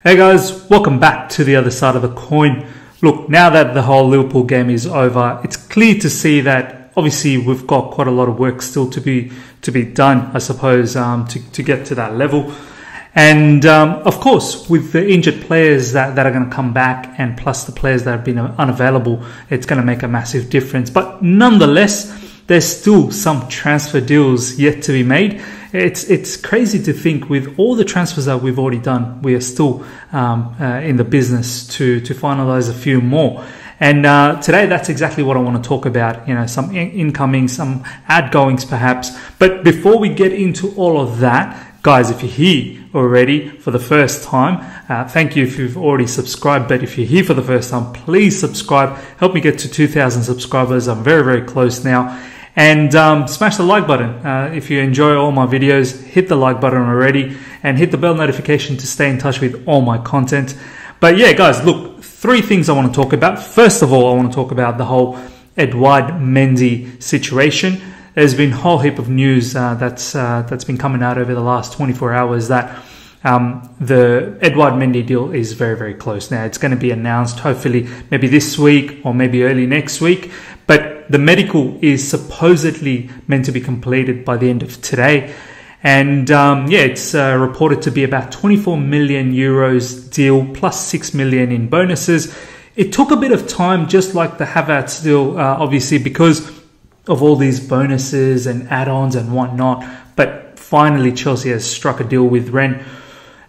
Hey guys, welcome back to the other side of the coin. Look, now that the whole Liverpool game is over, it's clear to see that obviously we've got quite a lot of work still to be done, I suppose, to get to that level. And of course, with the injured players that are going to come back, and plus the players that have been unavailable, it's going to make a massive difference. But nonetheless, there's still some transfer deals yet to be made. It's crazy to think with all the transfers that we've already done, we are still in the business to finalize a few more. And today, that's exactly what I want to talk about. You know, some incoming, some outgoings perhaps. But before we get into all of that, guys, if you're here already for the first time, thank you if you've already subscribed. But if you're here for the first time, please subscribe. Help me get to 2,000 subscribers. I'm very, very close now. And smash the like button. If you enjoy all my videos, hit the like button already and hit the bell notification to stay in touch with all my content. But yeah, guys, look, three things I want to talk about. First of all, I want to talk about the whole Edouard Mendy situation. There's been a whole heap of news that's been coming out over the last 24 hours that the Edouard Mendy deal is very, very close now. It's going to be announced hopefully maybe this week or maybe early next week. But the medical is supposedly meant to be completed by the end of today. And yeah, it's reported to be about 24 million euros deal plus 6 million in bonuses. It took a bit of time, just like the Havertz deal, obviously, because of all these bonuses and add-ons and whatnot. But finally, Chelsea has struck a deal with Rennes.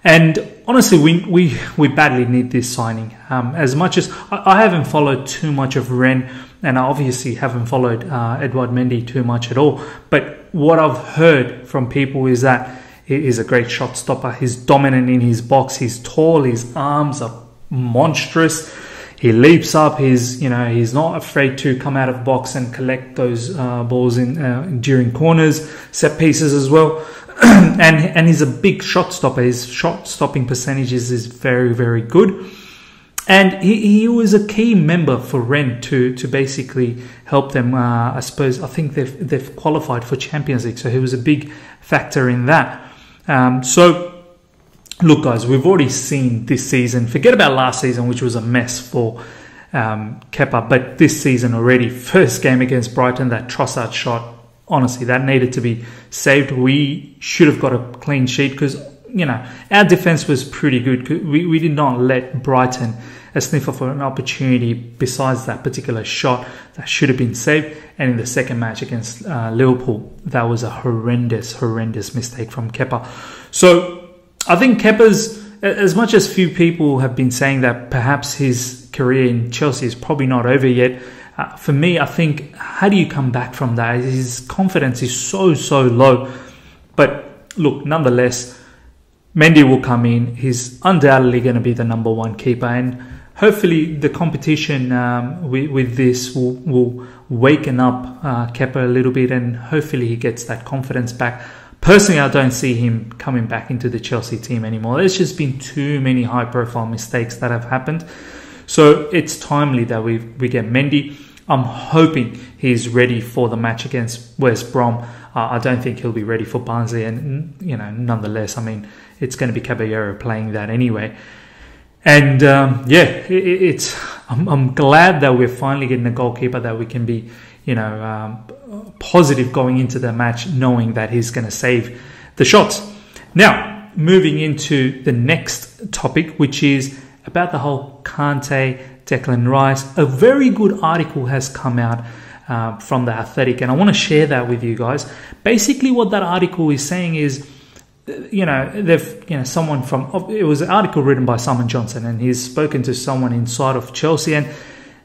And honestly, we badly need this signing. As much as I haven't followed too much of Rennes, and I obviously haven't followed Edouard Mendy too much at all. But what I've heard from people is that he is a great shot stopper. He's dominant in his box. He's tall. His arms are monstrous. He leaps up. He's not afraid to come out of the box and collect those balls in during corners, set pieces as well. and he's a big shot stopper. His shot stopping percentages is very, very good. And he was a key member for Rennes to basically help them. I think they've qualified for Champions League, so he was a big factor in that. So look, guys, we've already seen this season. Forget about last season, which was a mess for Kepa, but this season already, first game against Brighton, that Trossard shot, honestly, that needed to be saved. We should have got a clean sheet because, you know, our defense was pretty good. We did not let Brighton a sniffer for an opportunity besides that particular shot that should have been saved. And in the second match against Liverpool, that was a horrendous mistake from Kepa. So I think Kepa's, as much as few people have been saying that perhaps his career in Chelsea is probably not over yet, for me, I think, how do you come back from that? His confidence is so low. But look, nonetheless, Mendy will come in. He's undoubtedly going to be the number one keeper. And hopefully the competition with this will waken up Kepa a little bit. And hopefully he gets that confidence back. Personally, I don't see him coming back into the Chelsea team anymore. There's just been too many high-profile mistakes that have happened. So it's timely that we get Mendy. I'm hoping he's ready for the match against West Brom. I don't think he'll be ready for Barnsley, and nonetheless, I mean, it's going to be Caballero playing that anyway. And yeah, I'm glad that we're finally getting a goalkeeper that we can be, positive going into the match, knowing that he's going to save the shots. Now, moving into the next topic, which is about the whole Kante, Declan Rice. A very good article has come out from The Athletic, and I want to share that with you guys. Basically, what that article is saying is, someone it was an article written by Simon Johnson, and he's spoken to someone inside of Chelsea, and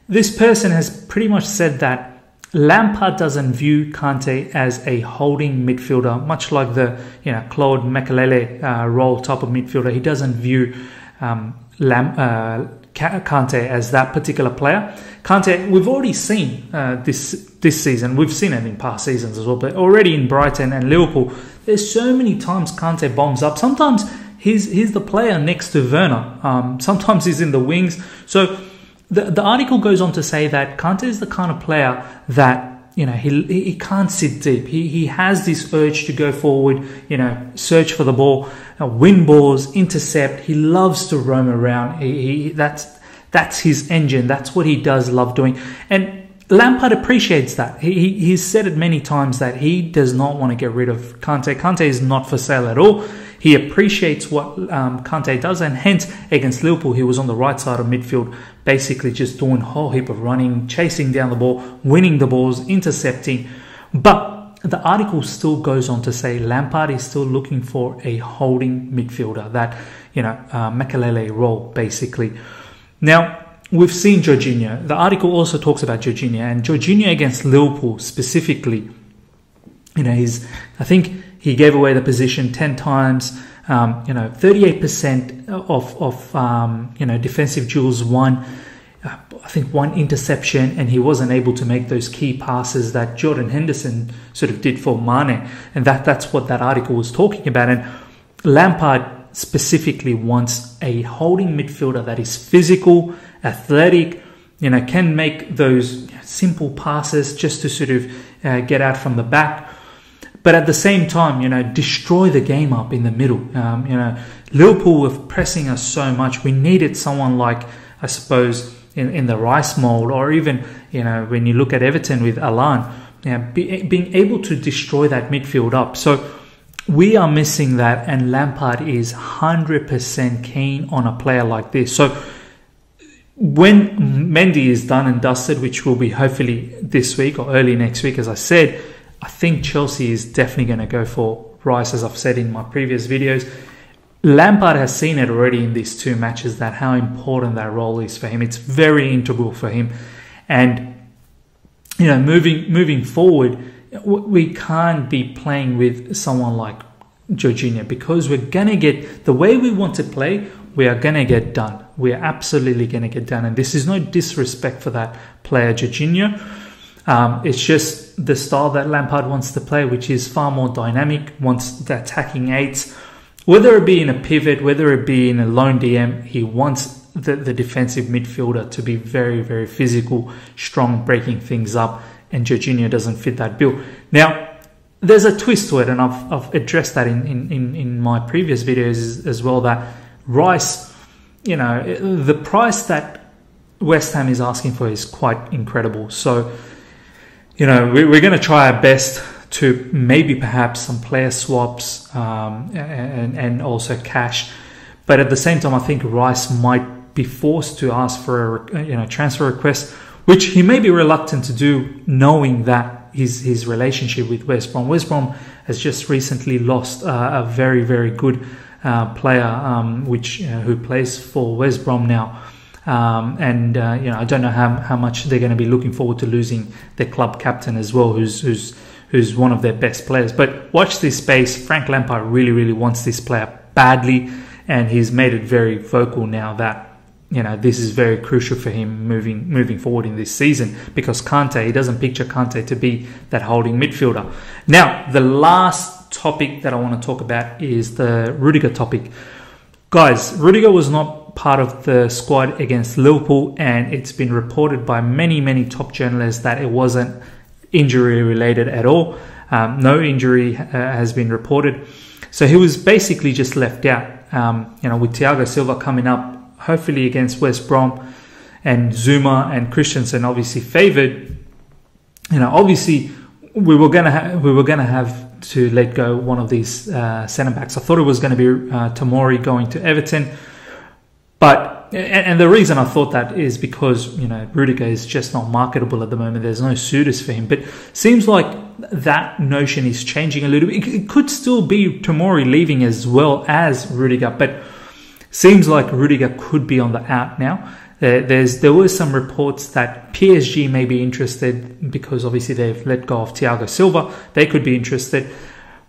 this person has pretty much said that Lampard doesn't view Kante as a holding midfielder, much like the Claude Mekele role type of midfielder. He doesn't view Kante as that particular player. Kante, we've already seen this season. We've seen it in past seasons as well, but already in Brighton and Liverpool, there's so many times Kante bombs up. Sometimes he's the player next to Werner. Sometimes he's in the wings. So the article goes on to say that Kante is the kind of player that he can't sit deep. He has this urge to go forward, search for the ball, win balls, intercept. He loves to roam around. That's his engine. That's what he does love doing. And Lampard appreciates that. He's said it many times that he does not want to get rid of Kante. Kante is not for sale at all. He appreciates what Kante does, and hence against Liverpool, he was on the right side of midfield, basically just doing a whole heap of running, chasing down the ball, winning the balls, intercepting. But the article still goes on to say Lampard is still looking for a holding midfielder, that Mekele role basically. Now, we've seen Jorginho. The article also talks about Jorginho, and Jorginho against Liverpool specifically. I think he gave away the position 10 times. 38% of defensive duels won. I think one interception, and he wasn't able to make those key passes that Jordan Henderson sort of did for Mane, and that's what that article was talking about. And Lampard specifically wants a holding midfielder that is physical, athletic, can make those simple passes just to sort of get out from the back, but at the same time, destroy the game up in the middle. Liverpool were pressing us so much. We needed someone like, I suppose, in the Rice mold, or even, when you look at Everton with Alan, being able to destroy that midfield up. So we are missing that, and Lampard is 100% keen on a player like this. So when Mendy is done and dusted, which will be hopefully this week or early next week, as I said, I think Chelsea is definitely going to go for Rice, as I've said in my previous videos. Lampard has seen it already in these 2 matches, that how important that role is for him. It's very integral for him. And, moving forward, we can't be playing with someone like Jorginho, because we're going to get, the way we want to play, we are going to get done. We are absolutely going to get done. And this is no disrespect for that player, Jorginho. It's just the style that Lampard wants to play, which is far more dynamic, wants the attacking eights. Whether it be in a pivot, whether it be in a lone DM, he wants the defensive midfielder to be very, very physical, strong, breaking things up. And Jorginho doesn't fit that bill. Now, there's a twist to it, and I've addressed that in my previous videos as well, that Rice, the price that West Ham is asking for is quite incredible. So, we're going to try our best to maybe perhaps some player swaps and also cash. But at the same time, I think Rice might be forced to ask for a transfer request, which he may be reluctant to do, knowing that his relationship with West Brom. West Brom has just recently lost a very, very good player who plays for West Brom now. I don't know how much they're going to be looking forward to losing their club captain as well, who's one of their best players. But watch this space. Frank Lampard really, really wants this player badly, and he's made it very vocal now that this is very crucial for him moving forward in this season, because Kante, he doesn't picture Kante to be that holding midfielder. Now, the last topic that I want to talk about is the Rudiger topic. Guys, Rudiger was not part of the squad against Liverpool, and it's been reported by many top journalists that it wasn't injury related at all. No injury has been reported. So he was basically just left out. With Thiago Silva coming up, hopefully against West Brom, and Zuma and Christensen obviously favoured. Obviously we were gonna have to let go one of these centre backs. I thought it was going to be Tomori going to Everton, but the reason I thought that is because Rudiger is just not marketable at the moment. There's no suitors for him, but seems like that notion is changing a little bit. It could still be Tomori leaving as well as Rudiger, but seems like Rudiger could be on the out now. There were some reports that PSG may be interested, because obviously they've let go of Thiago Silva. They could be interested.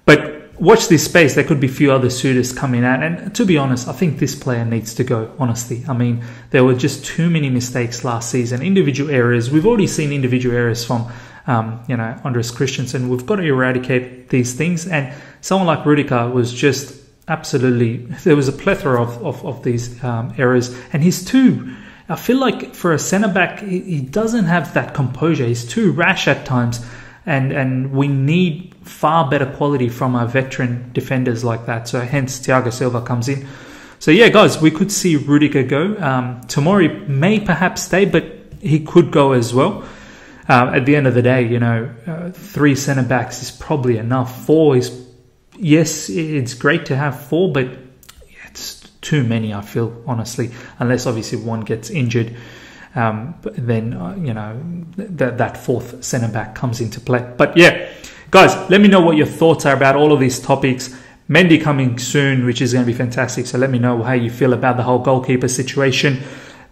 But watch this space. There could be a few other suitors coming out. And to be honest, I think this player needs to go, honestly. I mean, there were just too many mistakes last season. Individual errors. We've already seen individual errors from, Andreas Christensen. We've got to eradicate these things. And someone like Rudiger was just absolutely, there was a plethora of these errors, and he's too I feel like for a centre-back, he doesn't have that composure. He's too rash at times. And we need far better quality from our veteran defenders like that. So hence Thiago Silva comes in. So yeah, guys, we could see Rudiger go. Tomori may perhaps stay, but he could go as well. At the end of the day, you know, 3 centre-backs is probably enough. 4 is, yes, it's great to have 4, but it's too many, I feel, honestly. Unless obviously one gets injured. Then, you know, that 4th centre-back comes into play. But yeah, guys, let me know what your thoughts are about all of these topics. Mendy coming soon, which is going to be fantastic. So let me know how you feel about the whole goalkeeper situation.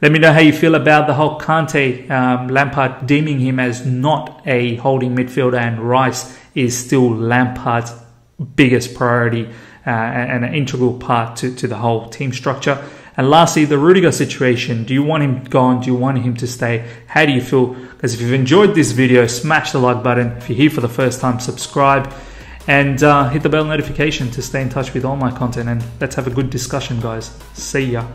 Let me know how you feel about the whole Kante, Lampard deeming him as not a holding midfielder, and Rice is still Lampard's biggest priority and an integral part to the whole team structure. And lastly, the Rudiger situation. Do you want him gone? Do you want him to stay? How do you feel? Because if you've enjoyed this video, smash the like button. If you're here for the first time, subscribe. And hit the bell notification to stay in touch with all my content. And let's have a good discussion, guys. See ya.